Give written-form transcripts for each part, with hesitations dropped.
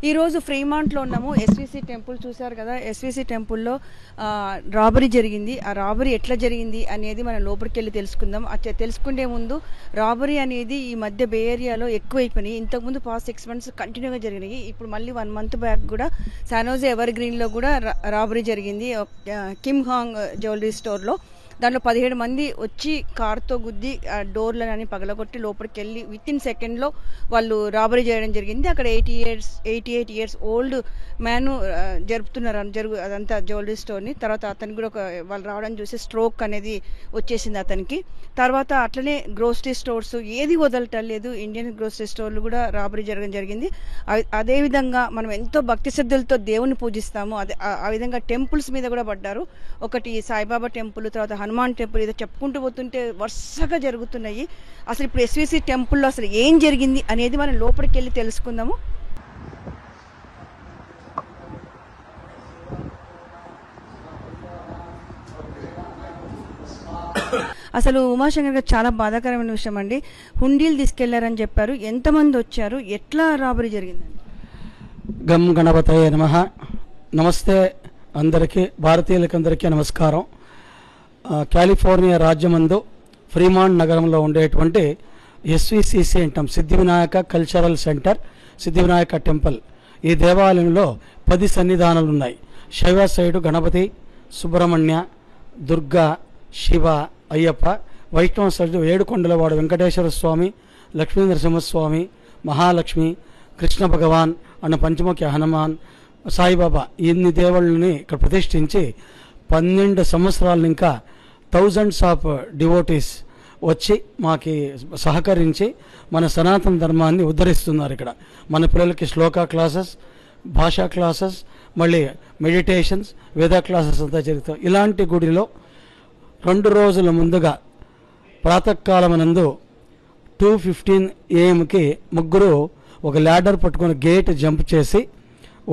ఈరోజు ఫ్రీమాంట్లో ఉన్నాము. SVC temple చూశారు కదా. ఎస్విసి టెంపుల్లో రాబరీ జరిగింది. ఆ రాబరీ ఎట్లా జరిగింది అనేది మనం లోపలికి వెళ్ళి తెలుసుకుందాం. తెలుసుకునే ముందు రాబరీ అనేది ఈ మధ్య బే ఏరియాలో ఎక్కువైపోయినాయి. ఇంతకుముందు పాస్ట్ 6 months కంటిన్యూగా జరిగినాయి. ఇప్పుడు మళ్ళీ 1 month బ్యాక్ కూడా శానోజే ఎవర్ గ్రీన్లో కూడా రాబరీ జరిగింది. కిమ్ హాంగ్ జ్యువెలరీ స్టోర్లో. దాంట్లో 17 మంది వచ్చి కార్తో గుద్ది డోర్లని పగలగొట్టి లోపలికి వెళ్ళి వితిన్ సెకండ్లో వాళ్ళు రాబరీ చేయడం జరిగింది. అక్కడ 88 years ఓల్డ్ మ్యాన్ జరుపుతున్నారు అదంతా జ్యువెలరీ స్టోర్ని. తర్వాత అతనికి కూడా వాళ్ళు రావడం చూసి స్ట్రోక్ అనేది వచ్చేసింది అతనికి. తర్వాత అట్లనే గ్రోసరీ స్టోర్స్ ఏది వదలటలేదు. ఇండియన్ గ్రోసరీ స్టోర్లు కూడా రాబరీ జరగడం జరిగింది. అదేవిధంగా మనం ఎంతో భక్తి శ్రద్ధలతో దేవుని పూజిస్తాము. ఆ విధంగా టెంపుల్స్ మీద కూడా పడ్డారు. ఒకటి సాయిబాబా టెంపుల్, తర్వాత హనుమాన్ టెంపుల్, ఇదో చెప్పుకుంటూ పోతుంటే వరుసగా జరుగుతున్నాయి. అసలు ఇప్పుడు ఎస్విసి టెంపుల్లో అసలు ఏం జరిగింది అనేది మనం లోపలికి వెళ్ళి తెలుసుకుందాము. అసలు ఉమాశంకర్ గారు చాలా బాధాకరమైన విషయం అండి. హుండీలు తీసుకెళ్లారని చెప్పారు. ఎంతమంది వచ్చారు, ఎట్లా రాబరీ జరిగిందండి? గం గణపతయే నమః. నమస్తే అందరికీ, భారతీయులకందరికీ నమస్కారం. కాలిఫోర్నియా రాజ్యమందు ఫ్రీమాంట్ నగరంలో ఉండేటువంటి ఎస్విసిసి అంటాం, Siddhivinayak cultural centre, Siddhivinayak temple. ఈ దేవాలయంలో 10 సన్నిధానాలు ఉన్నాయి. శైవ సైడు గణపతి, సుబ్రహ్మణ్య, దుర్గా, శివ, అయ్యప్ప. వైష్ణవ సైడు ఏడుకొండలవాడు వెంకటేశ్వర స్వామి, లక్ష్మీ నరసింహస్వామి, మహాలక్ష్మి, కృష్ణ భగవాన్ అన్న పంచముఖి హనుమాన్, సాయిబాబా, ఇన్ని దేవుళ్ళని ఇక్కడ ప్రతిష్ఠించి 12 సంవత్సరాలు ఇంకా థౌజండ్స్ ఆఫ్ డివోటీస్ వచ్చి మాకి సహకరించి మన సనాతన ధర్మాన్ని ఉద్ధరిస్తున్నారు. ఇక్కడ మన పిల్లలకి శ్లోక క్లాసెస్, భాషా క్లాసెస్, మళ్ళీ మెడిటేషన్స్, వేద క్లాసెస్ అంతా జరుగుతాయి. ఇలాంటి గుడిలో 2 రోజుల ముందుగా ప్రాతకాలమునందు 2:15 AM ముగ్గురు ఒక ల్యాడర్ పట్టుకొని గేట్ జంప్ చేసి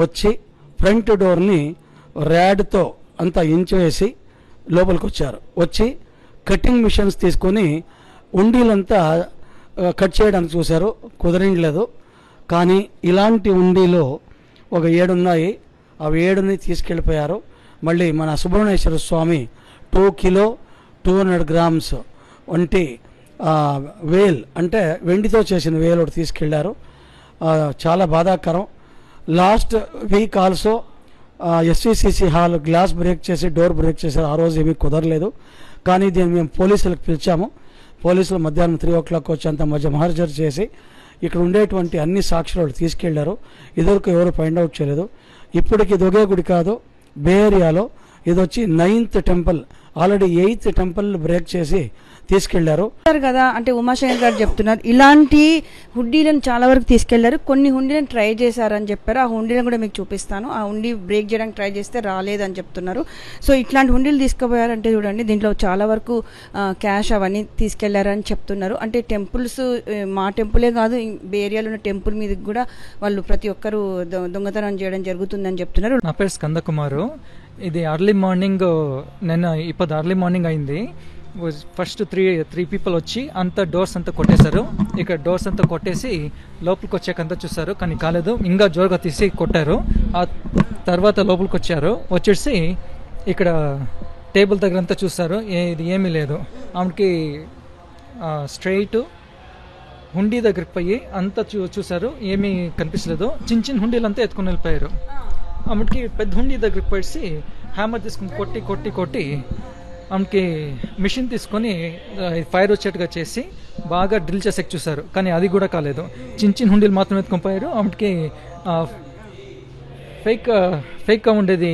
వచ్చి ఫ్రంట్ డోర్ని ర్యాడ్తో అంతా ఇంచు వేసి లోపలికి వచ్చారు. వచ్చి కటింగ్ మిషన్స్ తీసుకొని ఉండీలంతా కట్ చేయడానికి చూశారు, కుదరలేదు. కానీ ఇలాంటి ఉండీలు ఒక 7 ఉన్నాయి. ఆ 7ని తీసుకెళ్ళిపోయారు. మళ్ళీ మన సుబ్రహ్మణ్యేశ్వర స్వామి 2 kilo 200 grams వంటి వేల్, అంటే వెండితో చేసిన వేలు ఒకటి తీసుకెళ్లారు. చాలా బాధాకరం. Last week also SVCC hall glass break చేసి డోర్ బ్రేక్ చేశారు. ఆ రోజు ఏమీ కుదరలేదు. కానీ దీన్ని మేము పోలీసులకు పిలిచాము. పోలీసులు మధ్యాహ్నం 3 o'clock వచ్చి అంత మహర్జర్ చేసి ఇక్కడ ఉండేటువంటి అన్ని సాక్షులు తీసుకెళ్లారు. ఇదివరకు ఎవరు ఫైండ్ అవుట్ చేయలేదు. ఇప్పటికి ఇది ఒకే గుడి కాదు, బే ఏరియాలో ఇది వచ్చి 9th temple. Already 8th temple break చేసి తీసుకెళ్లారు కదా. అంటే ఉమాశంకర్ గారు చెప్తున్నారు ఇలాంటి హుండీలను చాలా వరకు తీసుకెళ్లారు. కొన్ని హుండీలను ట్రై చేశారని చెప్పారు. ఆ హుండీలను కూడా మీకు చూపిస్తాను. ఆ హుండీ బ్రేక్ చేయడానికి ట్రై చేస్తే రాలేదని చెప్తున్నారు. సో ఇట్లాంటి హుండీలు తీసుకుపోయారంటే చూడండి, దీంట్లో చాలా వరకు క్యాష్ అవన్నీ తీసుకెళ్లారని చెప్తున్నారు. అంటే టెంపుల్స్, మా టెంపులే కాదు, బే ఏరియాలో ఉన్న టెంపుల్ మీద కూడా వాళ్ళు ప్రతి ఒక్కరు దొంగతనం చేయడం జరుగుతుందని చెప్తున్నారు. నా పేరు స్కందకుమారు. ఇది అర్లీ మార్నింగ్, నేను ఇప్పుడు అర్లీ మార్నింగ్ అయింది. ఫస్ట్ త్రీ పీపుల్ వచ్చి అంతా డోర్స్ అంతా కొట్టేశారు. ఇక్కడ డోర్స్ అంతా కొట్టేసి లోపలికి వచ్చాకంతా చూసారు, కానీ కాలేదు. ఇంకా జోరుగా తీసి కొట్టారు. ఆ తర్వాత లోపలికి వచ్చారు. వచ్చేసి ఇక్కడ టేబుల్ దగ్గర అంతా చూసారు, ఇది ఏమీ లేదు. ఆమెకి స్ట్రైట్ హుండీ దగ్గరికి పోయి అంతా చూసారు, ఏమీ కనిపించలేదు. చిన్న హుండీలు అంతా ఎత్తుకుని వెళ్ళిపోయారు. ఆమెకి పెద్ద హుండీ దగ్గరికి పోయి హ్యామర్ తీసుకుని కొట్టి ఆమెకి మిషన్ తీసుకొని ఫైర్ వచ్చేట్టుగా చేసి బాగా డ్రిల్ చేసేకి చూసారు, కానీ అది కూడా కాలేదు. చిన్న హుండీలు మాత్రం ఎత్తుకొని పోయారు. ఆమెకి ఫేక్గా ఉండేది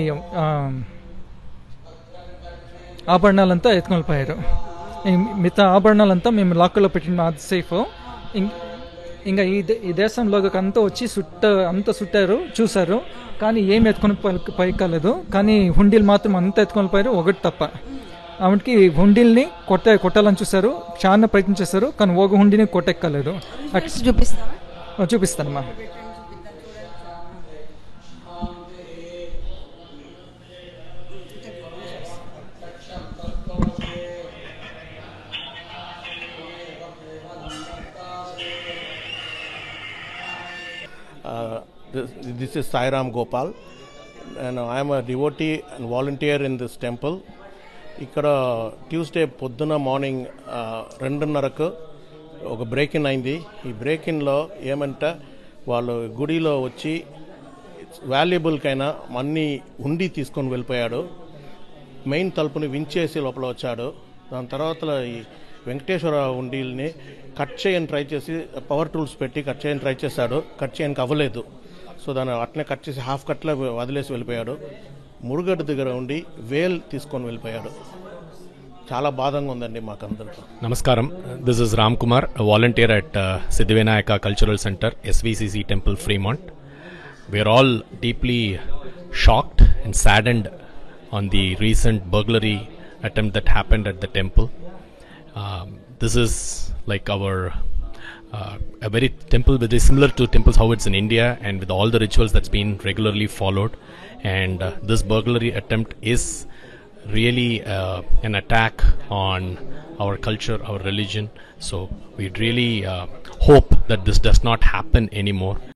ఆభరణాలంతా ఎత్తుకొని పోయారు. మిగతా ఆభరణాలంతా మేము లాక్కర్లో పెట్టిన అది సేఫ్. ఇంకా ఈ దేశంలో అంతా వచ్చి అంతా చుట్టారు, చూసారు, కానీ ఏమి ఎత్తుకొని పైకాలేదు. కానీ హుండీలు మాత్రం అంతా ఎత్తుకొని పోయారు, ఒకటి తప్ప. ఆమెకి హుండీల్ని కొట్టాలని చూసారు, చాలా ప్రయత్నం చేశారు, కానీ ఒక హుండీని కొట్టెక్కలేదు. చూపిస్తానమ్మా. This is Sai Ram Gopal, and I am a devotee and volunteer in this temple. ఇక్కడ ట్యూస్డే పొద్దున మార్నింగ్ 2:30కు ఒక బ్రేక్ ఇన్ అయింది. ఈ బ్రేక్ ఇన్లో ఏమంటే వాళ్ళు గుడిలో వచ్చి వాల్యుబుల్కైనా అన్నీ ఉండి తీసుకొని వెళ్ళిపోయాడు. మెయిన్ తలుపుని వించేసి లోపల వచ్చాడు. దాని తర్వాత ఈ వెంకటేశ్వర ఉండిల్ని కట్ చేయని ట్రై చేసి పవర్ టూల్స్ పెట్టి కట్ చేయని ట్రై చేశాడు. కట్ చేయడానికి అవ్వలేదు. సో దాన్ని అట్నే కట్ చేసి హాఫ్ కట్లో వదిలేసి వెళ్ళిపోయాడు. మురుగడ్డ దగ్గర ఉండి వేల్ తీసుకొని వెళ్ళిపోయాడు. చాలా బాధంగా ఉందండి మాకందరికీ. Namaskaram. This is Ram Kumar, a volunteer at Siddhivinayaka Cultural Center, SVCC Temple, Fremont. We are all deeply shocked and saddened on the recent burglary attempt that happened at the temple. This is like our a very temple very similar to temples how it's in India, and with all the rituals that's been regularly followed. And this burglary attempt is really an attack on our culture, our religion. So we really hope that this does not happen anymore.